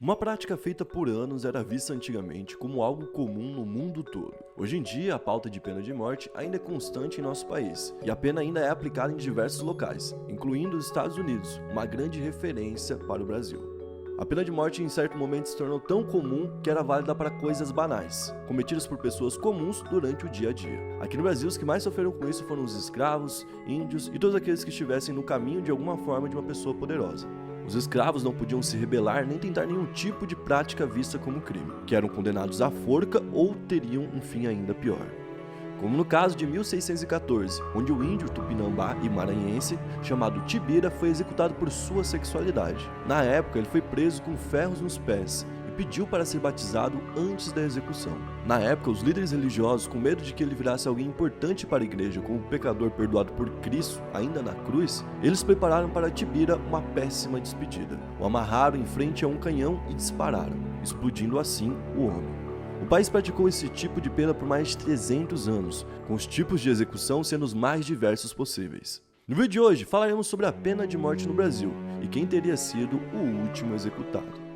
Uma prática feita por anos era vista antigamente como algo comum no mundo todo. Hoje em dia, a pauta de pena de morte ainda é constante em nosso país, e a pena ainda é aplicada em diversos locais, incluindo os Estados Unidos, uma grande referência para o Brasil. A pena de morte em certo momento se tornou tão comum que era válida para coisas banais, cometidas por pessoas comuns durante o dia a dia. Aqui no Brasil, os que mais sofreram com isso foram os escravos, índios e todos aqueles que estivessem no caminho de alguma forma de uma pessoa poderosa. Os escravos não podiam se rebelar nem tentar nenhum tipo de prática vista como crime, que eram condenados à forca ou teriam um fim ainda pior. Como no caso de 1614, onde o índio tupinambá e maranhense, chamado Tibira, foi executado por sua sexualidade. Na época, ele foi preso com ferros nos pés e pediu para ser batizado antes da execução. Na época, os líderes religiosos, com medo de que ele virasse alguém importante para a igreja como pecador perdoado por Cristo, ainda na cruz, eles prepararam para Tibira uma péssima despedida. O amarraram em frente a um canhão e dispararam, explodindo assim o homem. O país praticou esse tipo de pena por mais de 300 anos, com os tipos de execução sendo os mais diversos possíveis. No vídeo de hoje, falaremos sobre a pena de morte no Brasil e quem teria sido o último executado.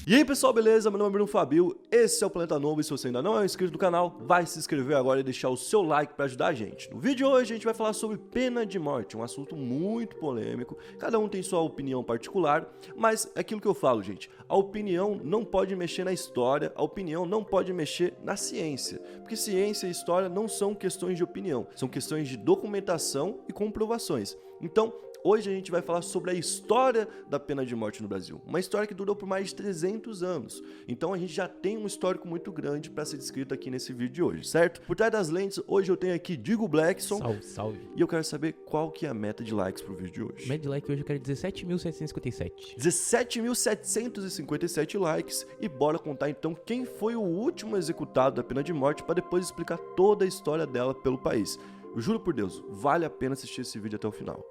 E aí pessoal, beleza? Meu nome é Bruno Fabio, esse é o Planeta Novo e se você ainda não é inscrito do canal, vai se inscrever agora e deixar o seu like para ajudar a gente. No vídeo de hoje a gente vai falar sobre pena de morte, um assunto muito polêmico, cada um tem sua opinião particular, mas é aquilo que eu falo, gente, a opinião não pode mexer na história, a opinião não pode mexer na ciência, porque ciência e história não são questões de opinião, são questões de documentação e comprovações. Então, hoje a gente vai falar sobre a história da pena de morte no Brasil. Uma história que durou por mais de 300 anos. Então a gente já tem um histórico muito grande para ser descrito aqui nesse vídeo de hoje, certo? Por trás das lentes, hoje eu tenho aqui Digo Blackson. Salve, salve. E eu quero saber qual que é a meta de likes pro vídeo de hoje. Meta de like hoje eu quero 17.757. 17.757 likes. E bora contar então quem foi o último executado da pena de morte para depois explicar toda a história dela pelo país. Eu juro por Deus, vale a pena assistir esse vídeo até o final.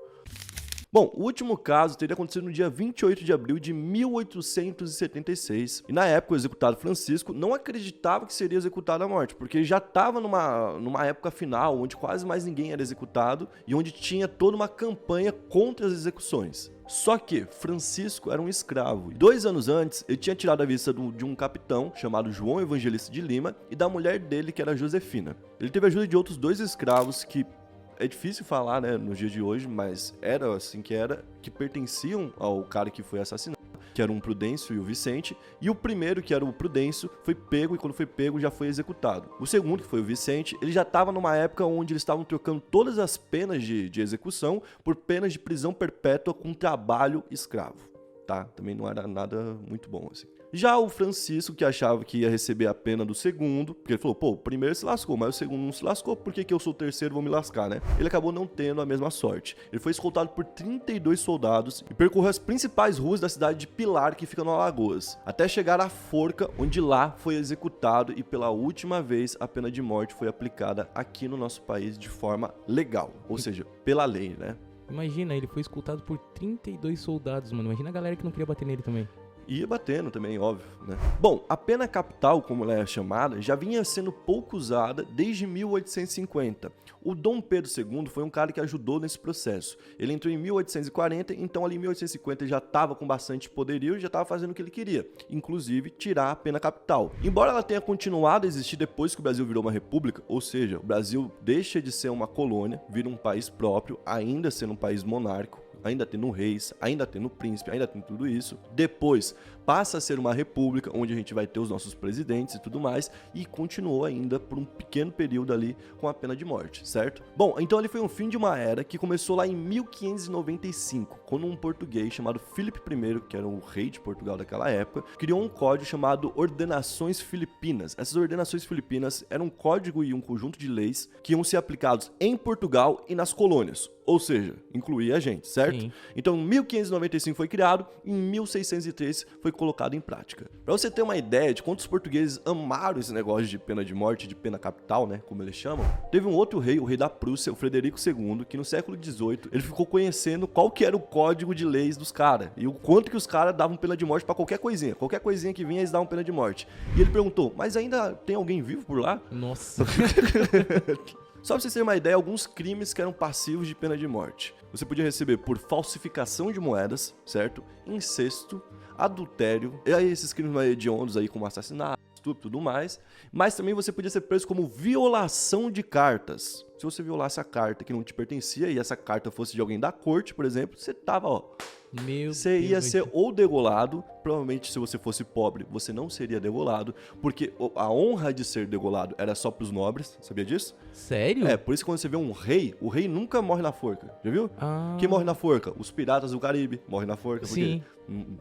Bom, o último caso teria acontecido no dia 28 de abril de 1876, e na época o executado Francisco não acreditava que seria executado à morte, porque ele já estava numa época final, onde quase mais ninguém era executado, e onde tinha toda uma campanha contra as execuções. Só que Francisco era um escravo, e 2 anos antes ele tinha tirado a vista de um capitão chamado João Evangelista de Lima e da mulher dele que era Josefina. Ele teve a ajuda de outros 2 escravos que é difícil falar, né, nos dias de hoje, mas era assim que pertenciam ao cara que foi assassinado, que era um Prudêncio e o Vicente, e o primeiro, que era o Prudêncio, foi pego e quando foi pego já foi executado. O segundo, que foi o Vicente, ele já estava numa época onde eles estavam trocando todas as penas de execução por penas de prisão perpétua com trabalho escravo, tá? Também não era nada muito bom assim. Já o Francisco, que achava que ia receber a pena do segundo, porque ele falou, pô, o primeiro se lascou, mas o segundo não se lascou, por que eu sou o terceiro e vou me lascar, né? Ele acabou não tendo a mesma sorte. Ele foi escoltado por 32 soldados e percorreu as principais ruas da cidade de Pilar, que fica no Alagoas, até chegar à forca, onde lá foi executado e pela última vez a pena de morte foi aplicada aqui no nosso país de forma legal, ou seja, pela lei, né? Imagina, ele foi escoltado por 32 soldados, mano. Imagina a galera que não queria bater nele também. Ia batendo também, óbvio, né? Bom, a pena capital, como ela é chamada, já vinha sendo pouco usada desde 1850. O Dom Pedro II foi um cara que ajudou nesse processo. Ele entrou em 1840, então ali em 1850 ele já estava com bastante poderio e já estava fazendo o que ele queria, inclusive tirar a pena capital. Embora ela tenha continuado a existir depois que o Brasil virou uma república, ou seja, o Brasil deixa de ser uma colônia, vira um país próprio, ainda sendo um país monárquico, ainda tendo reis, ainda tendo príncipe, ainda tendo tudo isso. Depois passa a ser uma república, onde a gente vai ter os nossos presidentes e tudo mais, e continuou ainda por um pequeno período ali com a pena de morte, certo? Bom, então ali foi um fim de uma era que começou lá em 1595, quando um português chamado Filipe I, que era o rei de Portugal daquela época, criou um código chamado Ordenações Filipinas. Essas ordenações filipinas eram um código e um conjunto de leis que iam ser aplicados em Portugal e nas colônias, ou seja, incluía a gente, certo? Sim. Então, em 1595 foi criado e em 1603 foi colocado em prática. Para você ter uma ideia de quantos portugueses amaram esse negócio de pena de morte, de pena capital, né, como eles chamam, teve um outro rei, o rei da Prússia, o Frederico II, que no século XVIII ele ficou conhecendo qual que era o código de leis dos caras e o quanto que os caras davam pena de morte para qualquer coisinha que vinha eles davam pena de morte. E ele perguntou, mas ainda tem alguém vivo por lá? Nossa. Só pra vocês terem uma ideia, alguns crimes que eram passivos de pena de morte. Você podia receber por falsificação de moedas, certo? Incesto, adultério, e aí esses crimes mais hediondos aí como assassinato, estupro e tudo mais, mas também você podia ser preso como violação de cartas. Se você violasse a carta que não te pertencia e essa carta fosse de alguém da corte, por exemplo, você tava, ó... Você ia ser ou degolado, provavelmente se você fosse pobre, você não seria degolado, porque a honra de ser degolado era só pros nobres, sabia disso? Sério? É, por isso que quando você vê um rei, o rei nunca morre na forca, já viu? Quem morre na forca? Os piratas do Caribe morrem na forca, porque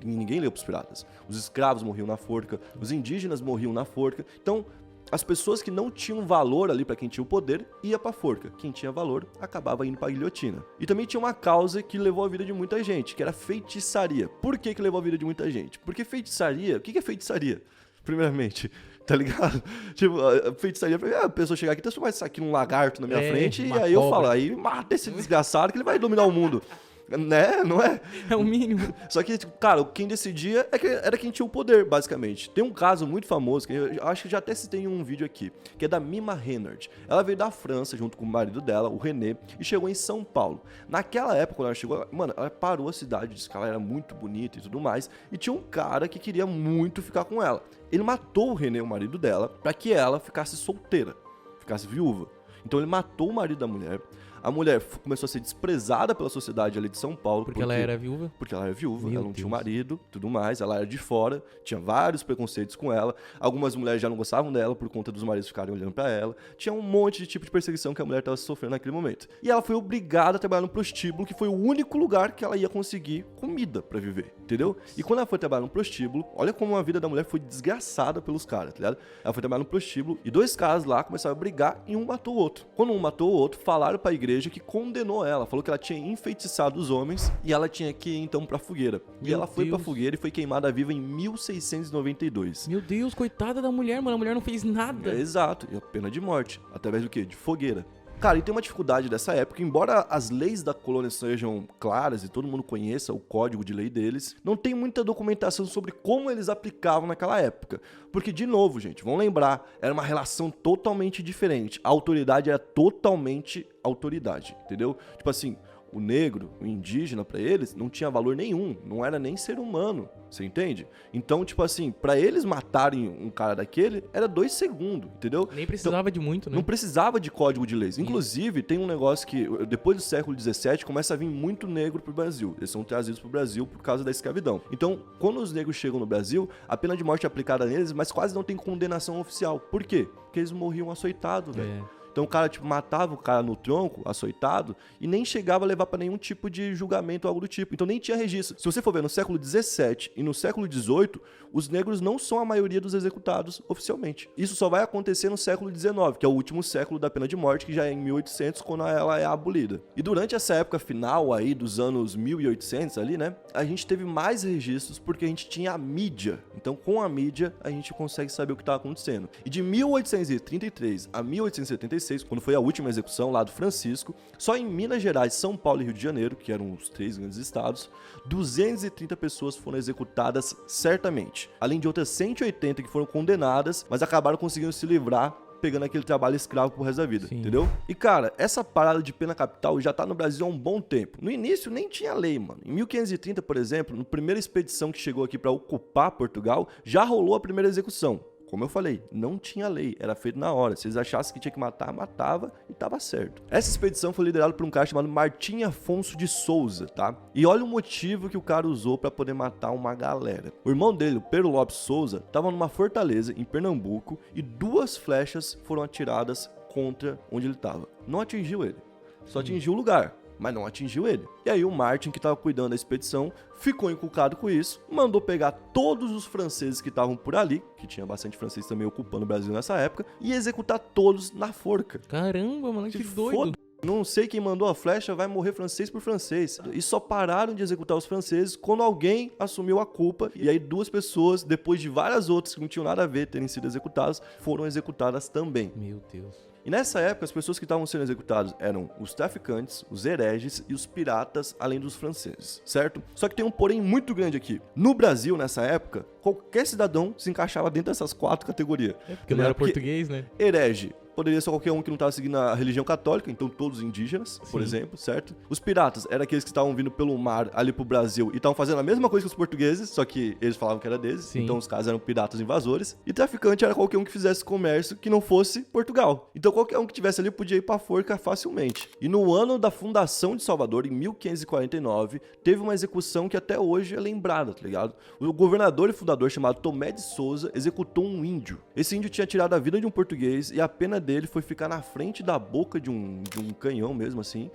ninguém leu pros piratas. Os escravos morriam na forca, os indígenas morriam na forca, então... As pessoas que não tinham valor ali pra quem tinha o poder, ia pra forca. Quem tinha valor, acabava indo pra guilhotina. E também tinha uma causa que levou a vida de muita gente, que era feitiçaria. Por que levou a vida de muita gente? Porque feitiçaria... O que é feitiçaria? Primeiramente, tá ligado? Tipo, a feitiçaria... A pessoa chegar aqui, transformar isso aqui num lagarto na minha frente, e aí eu falo, aí mata esse desgraçado que ele vai dominar o mundo. Né? Não é? É o mínimo. Só que, cara, quem decidia era quem tinha o poder, basicamente. Tem um caso muito famoso, que eu acho que já até citei em um vídeo aqui, que é da Mima Reinhardt. Ela veio da França, junto com o marido dela, o René, e chegou em São Paulo. Naquela época, quando ela chegou, mano, ela parou a cidade, disse que ela era muito bonita e tudo mais, e tinha um cara que queria muito ficar com ela. Ele matou o René, o marido dela, pra que ela ficasse solteira, ficasse viúva. Então ele matou o marido da mulher. A mulher começou a ser desprezada pela sociedade ali de São Paulo. Porque ela era viúva? Porque ela era viúva, Meu ela não tinha um Deus. marido, tudo mais, ela era de fora, tinha vários preconceitos com ela, algumas mulheres já não gostavam dela por conta dos maridos ficarem olhando pra ela, tinha um monte de tipo de perseguição que a mulher estava sofrendo naquele momento. E ela foi obrigada a trabalhar no prostíbulo, que foi o único lugar que ela ia conseguir comida pra viver, entendeu? E quando ela foi trabalhar no prostíbulo, olha como a vida da mulher foi desgraçada pelos caras, tá ligado? Ela foi trabalhar no prostíbulo e dois caras lá começaram a brigar e um matou o outro. Quando um matou o outro, falaram pra igreja que condenou ela, falou que ela tinha enfeitiçado os homens e ela tinha que ir então pra fogueira. E ela foi pra fogueira e foi queimada viva em 1692. Meu Deus, coitada da mulher, mano. A mulher não fez nada. É, exato, e a pena de morte, através do quê? De fogueira. Cara, e tem uma dificuldade dessa época, embora as leis da colônia sejam claras e todo mundo conheça o código de lei deles, não tem muita documentação sobre como eles aplicavam naquela época. Porque, de novo, gente, vamos lembrar, era uma relação totalmente diferente. A autoridade era totalmente autoridade, entendeu? Tipo assim, o negro, o indígena, pra eles, não tinha valor nenhum, não era nem ser humano, você entende? Então, tipo assim, pra eles matarem um cara daquele, era 2 segundos, entendeu? Nem precisava de muito, né? Não precisava de código de leis. Inclusive, tem um negócio que, depois do século XVII, começa a vir muito negro pro Brasil. Eles são trazidos pro Brasil por causa da escravidão. Então, quando os negros chegam no Brasil, a pena de morte é aplicada neles, mas quase não tem condenação oficial. Por quê? Porque eles morriam açoitados, velho. Então o cara, tipo, matava o cara no tronco, açoitado, e nem chegava a levar pra nenhum tipo de julgamento ou algo do tipo. Então nem tinha registro. Se você for ver no século XVII e no século XVIII, os negros não são a maioria dos executados oficialmente. Isso só vai acontecer no século XIX, que é o último século da pena de morte, que já é em 1800, quando ela é abolida. E durante essa época final aí, dos anos 1800 ali, né, a gente teve mais registros porque a gente tinha a mídia. Então com a mídia, a gente consegue saber o que estava acontecendo. E de 1833 a 1876, quando foi a última execução lá do Francisco, só em Minas Gerais, São Paulo e Rio de Janeiro, que eram os 3 grandes estados, 230 pessoas foram executadas certamente. Além de outras 180 que foram condenadas, mas acabaram conseguindo se livrar pegando aquele trabalho escravo pro resto da vida, entendeu? E, cara, essa parada de pena capital já tá no Brasil há um bom tempo. No início nem tinha lei, mano. Em 1530, por exemplo, na primeira expedição que chegou aqui pra ocupar Portugal, já rolou a primeira execução. Como eu falei, não tinha lei, era feito na hora. Se eles achassem que tinha que matar, matava e tava certo. Essa expedição foi liderada por um cara chamado Martim Afonso de Souza, tá? E olha o motivo que o cara usou pra poder matar uma galera. O irmão dele, o Pedro Lopes Souza, tava numa fortaleza em Pernambuco e 2 flechas foram atiradas contra onde ele tava. Não atingiu ele, só atingiu o lugar, mas não atingiu ele. E aí o Martin, que estava cuidando da expedição, ficou encucado com isso, mandou pegar todos os franceses que estavam por ali, que tinha bastante francês também ocupando o Brasil nessa época, e executar todos na forca. Caramba, mano, que doido. Foda. Não sei quem mandou a flecha, vai morrer francês por francês. E só pararam de executar os franceses quando alguém assumiu a culpa. E aí 2 pessoas, depois de várias outras que não tinham nada a ver terem sido executadas, foram executadas também. Meu Deus. E nessa época, as pessoas que estavam sendo executadas eram os traficantes, os hereges e os piratas, além dos franceses, certo? Só que tem um porém muito grande aqui. No Brasil, nessa época, qualquer cidadão se encaixava dentro dessas 4 categorias. É porque não era português, né? Herege, poderia ser qualquer um que não estava seguindo a religião católica, então todos indígenas, por exemplo, certo? Os piratas eram aqueles que estavam vindo pelo mar ali pro Brasil e estavam fazendo a mesma coisa que os portugueses, só que eles falavam que era deles, Sim. então os caras eram piratas invasores. E traficante era qualquer um que fizesse comércio que não fosse Portugal. Então qualquer um que tivesse ali podia ir pra forca facilmente. E no ano da fundação de Salvador, em 1549, teve uma execução que até hoje é lembrada, tá ligado? O governador e fundador chamado Tomé de Souza executou um índio. Esse índio tinha tirado a vida de um português e a pena dele foi ficar na frente da boca de um canhão mesmo assim.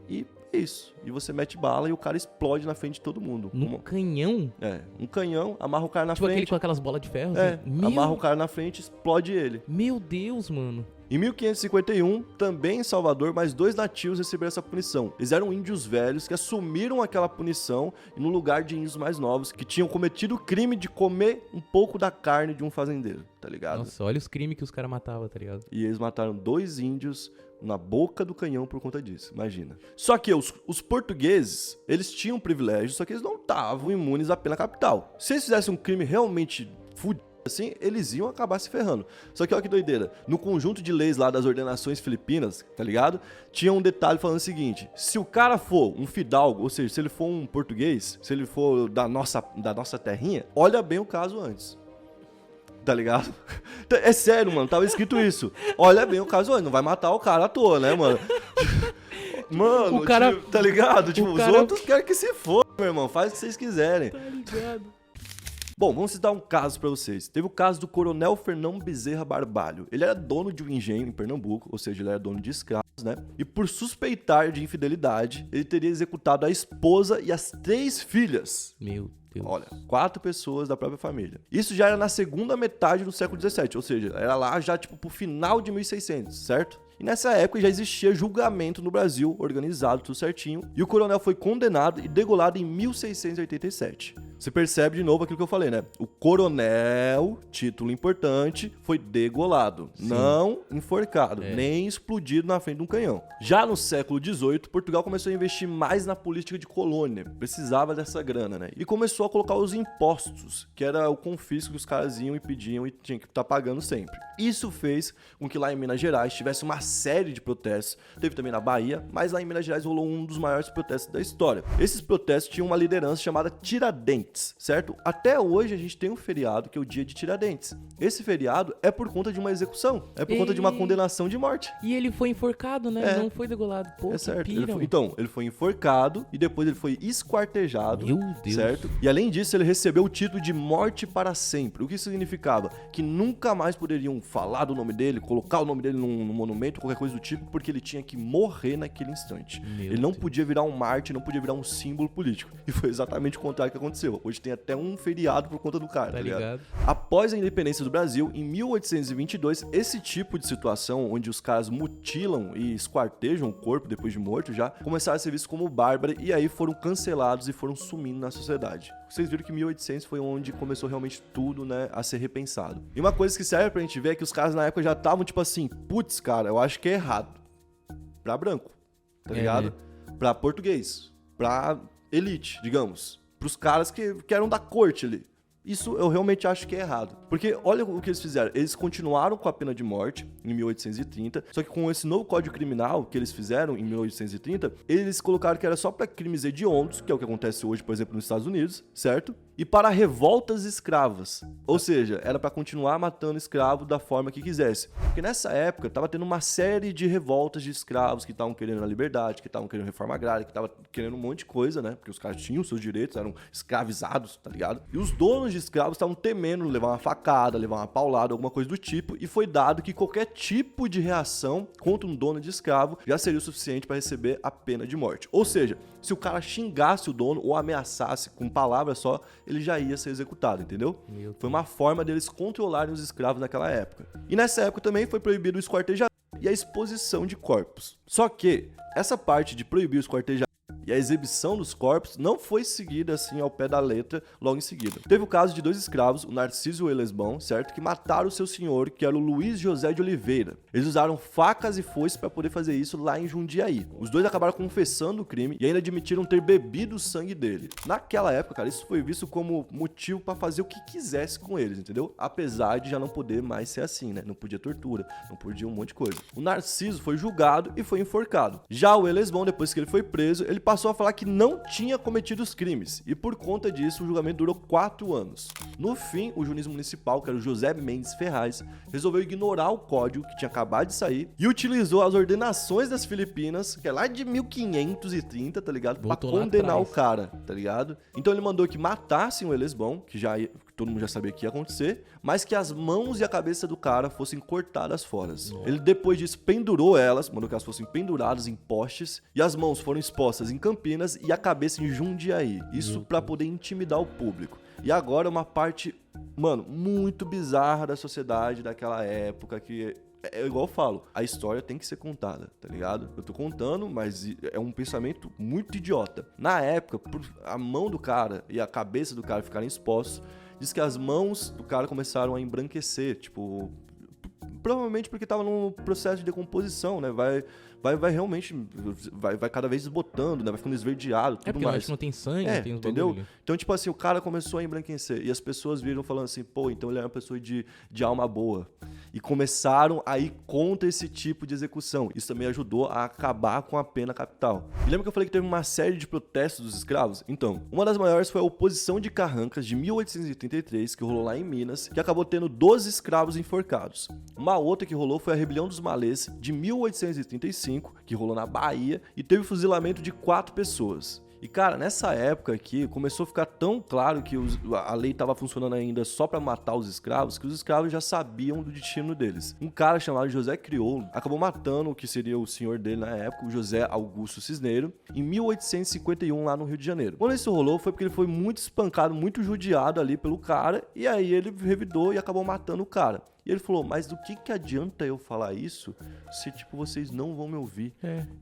E é isso. E você mete bala e o cara explode na frente de todo mundo. Num canhão? É, um canhão, amarra o cara na Tipo aquele frente. com aquelas bolas de ferro? É, assim? amarra o cara na frente, explode ele. Meu Deus, mano. Em 1551, também em Salvador, mais 2 nativos receberam essa punição. Eles eram índios velhos que assumiram aquela punição no lugar de índios mais novos que tinham cometido o crime de comer um pouco da carne de um fazendeiro, tá ligado? Nossa, olha os crimes que os caras matavam, tá ligado? E eles mataram 2 índios na boca do canhão por conta disso, imagina. Só que os portugueses, eles tinham privilégio, só que eles não estavam imunes à pena capital. Se eles fizessem um crime realmente fudido, assim, eles iam acabar se ferrando. Só que olha que doideira, no conjunto de leis lá das ordenações filipinas, tá ligado? Tinha um detalhe falando o seguinte: se o cara for um fidalgo, ou seja, se ele for um português, se ele for da nossa terrinha, olha bem o caso antes. Tá ligado? É sério, mano, tava escrito isso. Olha bem o caso antes, não vai matar o cara à toa, né, mano? Mano, O cara- tipo, tá ligado? Tipo, os cara- outros querem que se for, meu irmão, faz o que vocês quiserem. Tá ligado? Bom, vamos citar um caso pra vocês. Teve o caso do Coronel Fernão Bezerra Barbalho. Ele era dono de um engenho em Pernambuco, ou seja, ele era dono de escravos, né? E por suspeitar de infidelidade, ele teria executado a esposa e as 3 filhas. Meu Deus. Olha, 4 pessoas da própria família. Isso já era na segunda metade do século XVII, ou seja, era lá já tipo pro final de 1600, certo? E nessa época já existia julgamento no Brasil, organizado, tudo certinho, e o coronel foi condenado e degolado em 1687. Você percebe de novo aquilo que eu falei, né? O coronel, título importante, foi degolado, Sim. não enforcado, É. nem explodido na frente de um canhão. Já no século XVIII, Portugal começou a investir mais na política de colônia, precisava dessa grana, né? E começou a colocar os impostos, que era o confisco que os caras iam e pediam e tinha que estar pagando sempre. Isso fez com que lá em Minas Gerais tivesse uma série de protestos, teve também na Bahia, mas lá em Minas Gerais rolou um dos maiores protestos da história. Esses protestos tinham uma liderança chamada Tiradentes, certo? Até hoje a gente tem um feriado que é o dia de Tiradentes. Esse feriado é por conta de uma execução, é por conta de uma condenação de morte. E ele foi enforcado, né? É. Não foi degolado. Pô, É que certo. pira, mano. Então, ele foi enforcado e depois ele foi esquartejado. Meu Deus. Certo? E além disso, ele recebeu o título de morte para sempre. O que significava? Que nunca mais poderiam falar do nome dele, colocar o nome dele num monumento, qualquer coisa do tipo, porque ele tinha que morrer naquele instante. Meu Ele não Deus. podia virar um mártir, não podia virar um símbolo político. E foi exatamente o contrário que aconteceu. Hoje tem até um feriado por conta do cara, Tá ligado? Após a independência do Brasil, em 1822, esse tipo de situação, onde os caras mutilam e esquartejam o corpo depois de morto já, começaram a ser vistos como bárbaro e aí foram cancelados e foram sumindo na sociedade. Vocês viram que 1800 foi onde começou realmente tudo, né, a ser repensado. E uma coisa que serve pra gente ver é que os caras na época já estavam tipo assim, putz, cara, eu acho que é errado. Pra branco, tá ligado? Pra português, pra elite, digamos. Pros caras que eram da corte ali. Isso eu realmente acho que é errado. Porque olha o que eles fizeram. Eles continuaram com a pena de morte em 1830, só que com esse novo código criminal que eles fizeram em 1830, eles colocaram que era só para crimes hediondos, que é o que acontece hoje, por exemplo, nos Estados Unidos, certo? E para revoltas escravas. Ou seja, era para continuar matando escravo da forma que quisesse. Porque nessa época tava tendo uma série de revoltas de escravos que estavam querendo a liberdade, que estavam querendo reforma agrária, que estavam querendo um monte de coisa, né? Porque os caras tinham seus direitos, eram escravizados, tá ligado? E os donos de escravos estavam temendo levar uma facada, levar uma paulada, alguma coisa do tipo, e foi dado que qualquer tipo de reação contra um dono de escravo já seria o suficiente para receber a pena de morte. Ou seja, se o cara xingasse o dono ou ameaçasse com palavras só, ele já ia ser executado, entendeu? Foi uma forma deles controlarem os escravos naquela época. E nessa época também foi proibido o esquartejamento e a exposição de corpos. Só que essa parte de proibir o esquartejamento e a exibição dos corpos não foi seguida assim ao pé da letra logo em seguida. Teve o caso de 2 escravos, o Narciso e o Elesbão, certo? Que mataram o seu senhor, que era o Luiz José de Oliveira. Eles usaram facas e foices para poder fazer isso lá em Jundiaí. Os dois acabaram confessando o crime e ainda admitiram ter bebido o sangue dele. Naquela época, cara, isso foi visto como motivo para fazer o que quisesse com eles, entendeu? Apesar de já não poder mais ser assim, né? Não podia tortura, não podia um monte de coisa. O Narciso foi julgado e foi enforcado. Já o Elesbão, depois que ele foi preso, ele passou a falar que não tinha cometido os crimes e por conta disso o julgamento durou 4 anos. No fim, o juiz municipal, que era o José Mendes Ferraz, resolveu ignorar o código que tinha acabado de sair e utilizou as ordenações das Filipinas, que é lá de 1530, tá ligado? Pra condenar o cara, tá ligado? Então ele mandou que matassem o Elesbão, que todo mundo já sabia que ia acontecer, mas que as mãos e a cabeça do cara fossem cortadas fora. Ele depois disso pendurou elas, mandou que elas fossem penduradas em postes e as mãos foram expostas em Campinas e a cabeça em Jundiaí. Isso pra poder intimidar o público. E agora uma parte, mano, muito bizarra da sociedade daquela época que... É igual eu falo, a história tem que ser contada, tá ligado? Eu tô contando, mas é um pensamento muito idiota. Na época, por a mão do cara e a cabeça do cara ficarem expostos, diz que as mãos do cara começaram a embranquecer, tipo... Provavelmente porque tava num processo de decomposição, né? Vai realmente... Vai cada vez desbotando, né? Vai ficando esverdeado, tudo porque mais. Eu acho que não tem sangue, não tem os entendeu? bagulho. Então, tipo assim, o cara começou a embranquecer. E as pessoas viram falando assim, pô, então ele era uma pessoa de alma boa. E começaram a ir contra esse tipo de execução. Isso também ajudou a acabar com a pena capital. E lembra que eu falei que teve uma série de protestos dos escravos? Então, uma das maiores foi a Oposição de Carrancas, de 1883, que rolou lá em Minas, que acabou tendo 12 escravos enforcados. Uma outra que rolou foi a Rebelião dos Malês, de 1835, que rolou na Bahia, e teve o fuzilamento de 4 pessoas. E, cara, nessa época aqui, começou a ficar tão claro que a lei estava funcionando ainda só para matar os escravos, que os escravos já sabiam do destino deles. Um cara chamado José Crioulo acabou matando o que seria o senhor dele na época, o José Augusto Cisneiro, em 1851, lá no Rio de Janeiro. Quando isso rolou, foi porque ele foi muito espancado, muito judiado ali pelo cara, e aí ele revidou e acabou matando o cara. E ele falou, mas do que adianta eu falar isso se, tipo, vocês não vão me ouvir?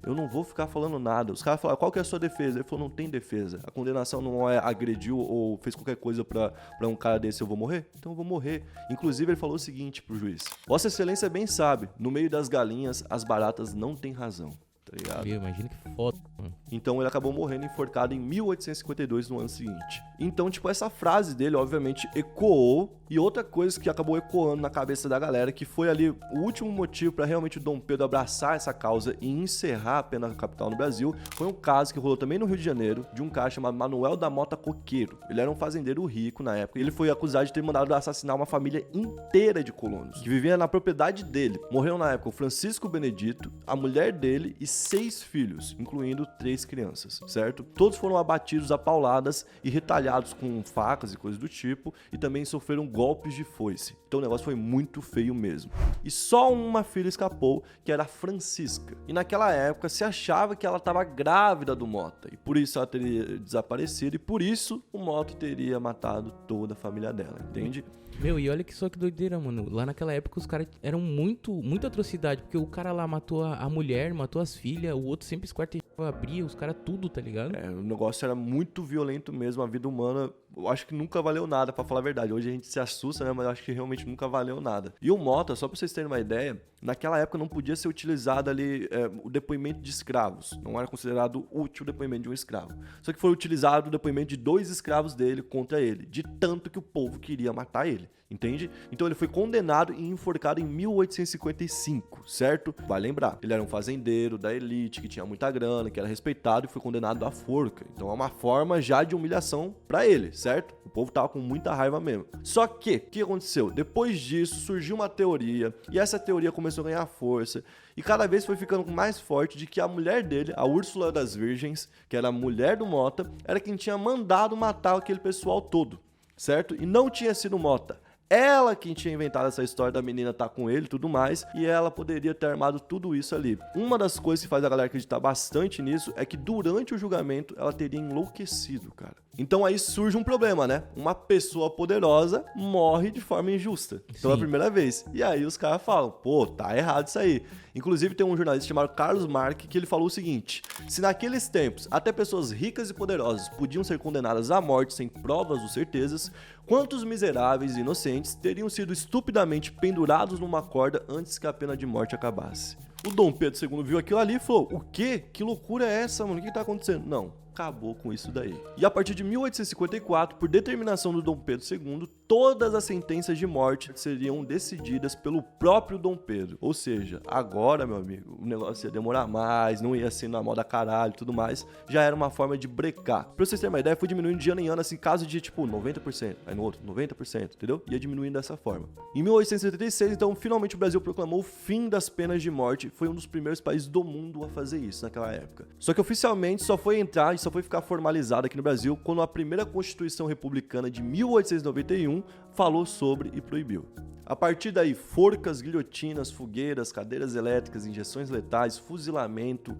Eu não vou ficar falando nada. Os caras falaram, qual que é a sua defesa? Ele falou, não tem defesa. A condenação não é agrediu ou fez qualquer coisa pra um cara desse, eu vou morrer? Então eu vou morrer. Inclusive, ele falou o seguinte pro juiz. Vossa Excelência bem sabe, no meio das galinhas, as baratas não têm razão. Tá ligado? Meu, imagina que foda, mano. Então ele acabou morrendo enforcado em 1852, no ano seguinte. Então, tipo, essa frase dele, obviamente, ecoou. E outra coisa que acabou ecoando na cabeça da galera, que foi ali o último motivo para realmente o Dom Pedro abraçar essa causa e encerrar a pena capital no Brasil, foi um caso que rolou também no Rio de Janeiro, de um cara chamado Manuel da Mota Coqueiro. Ele era um fazendeiro rico na época. Ele foi acusado de ter mandado assassinar uma família inteira de colonos, que vivia na propriedade dele. Morreram na época o Francisco Benedito, a mulher dele e 6 filhos, incluindo 3 crianças, certo? Todos foram abatidos a pauladas e retalhados com facas e coisas do tipo, e também sofreram golpes de foice. Então o negócio foi muito feio mesmo. E só uma filha escapou, que era a Francisca. E naquela época se achava que ela estava grávida do Mota, e por isso ela teria desaparecido, e por isso o Mota teria matado toda a família dela, entende? Meu, e olha que só que doideira, mano. Lá naquela época os caras eram muita atrocidade, porque o cara lá matou a mulher, matou as filhas, o outro sempre esquartejava, abria, os caras tudo, tá ligado? O negócio era muito violento mesmo, a vida humana, eu acho que nunca valeu nada, pra falar a verdade. Hoje a gente se assusta, né, mas eu acho que realmente nunca valeu nada. E o Mota, só pra vocês terem uma ideia, naquela época não podia ser utilizado ali o depoimento de escravos, não era considerado útil o depoimento de um escravo. Só que foi utilizado o depoimento de 2 escravos dele contra ele, de tanto que o povo queria matar ele, entende? Então ele foi condenado e enforcado em 1855, certo? Vai lembrar, ele era um fazendeiro da elite, que tinha muita grana, que era respeitado e foi condenado à forca. Então é uma forma já de humilhação pra ele, certo? O povo tava com muita raiva mesmo. Só que, o que aconteceu? Depois disso surgiu uma teoria, e essa teoria começou a ganhar força, e cada vez foi ficando mais forte de que a mulher dele, a Úrsula das Virgens, que era a mulher do Mota, era quem tinha mandado matar aquele pessoal todo, certo? E não tinha sido Mota. Ela quem tinha inventado essa história da menina estar com ele e tudo mais, e ela poderia ter armado tudo isso ali. Uma das coisas que faz a galera acreditar bastante nisso é que durante o julgamento ela teria enlouquecido, cara. Então aí surge um problema, né? Uma pessoa poderosa morre de forma injusta pela Sim. primeira vez. E aí os caras falam, pô, tá errado isso aí. Inclusive tem um jornalista chamado Carlos Mark que ele falou o seguinte: se naqueles tempos até pessoas ricas e poderosas podiam ser condenadas à morte sem provas ou certezas, quantos miseráveis e inocentes teriam sido estupidamente pendurados numa corda antes que a pena de morte acabasse? O Dom Pedro II viu aquilo ali e falou, o quê? Que loucura é essa, mano? O que tá acontecendo? Não, acabou com isso daí. E a partir de 1854, por determinação do Dom Pedro II, todas as sentenças de morte seriam decididas pelo próprio Dom Pedro. Ou seja, agora, meu amigo, o negócio ia demorar mais, não ia ser na moda caralho e tudo mais, já era uma forma de brecar. Pra vocês terem uma ideia, foi diminuindo de ano em ano, assim, caso de tipo 90%, aí no outro 90%, entendeu? Ia diminuindo dessa forma. Em 1876, então, finalmente o Brasil proclamou o fim das penas de morte, foi um dos primeiros países do mundo a fazer isso naquela época. Só que oficialmente só foi entrar e só foi ficar formalizado aqui no Brasil quando a primeira Constituição Republicana de 1891 falou sobre e proibiu. A partir daí, forcas, guilhotinas, fogueiras, cadeiras elétricas, injeções letais, fuzilamento,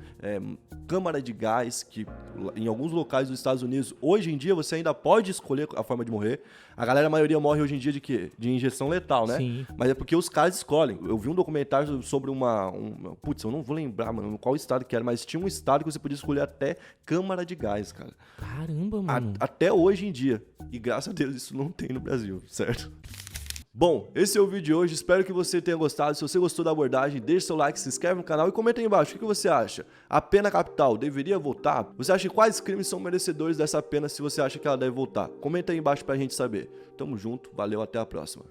câmara de gás, que em alguns locais dos Estados Unidos, hoje em dia, você ainda pode escolher a forma de morrer. A galera, a maioria morre hoje em dia de quê? De injeção letal, né? Sim. Mas é porque os caras escolhem. Eu vi um documentário sobre putz, eu não vou lembrar, mano, qual estado que era, mas tinha um estado que você podia escolher até câmara de gás, cara. Caramba, mano. Até hoje em dia. E graças a Deus isso não tem no Brasil, certo? Bom, esse é o vídeo de hoje, espero que você tenha gostado. Se você gostou da abordagem, deixe seu like, se inscreve no canal e comenta aí embaixo o que você acha. A pena capital deveria voltar? Você acha que quais crimes são merecedores dessa pena se você acha que ela deve voltar? Comenta aí embaixo pra gente saber. Tamo junto, valeu, até a próxima.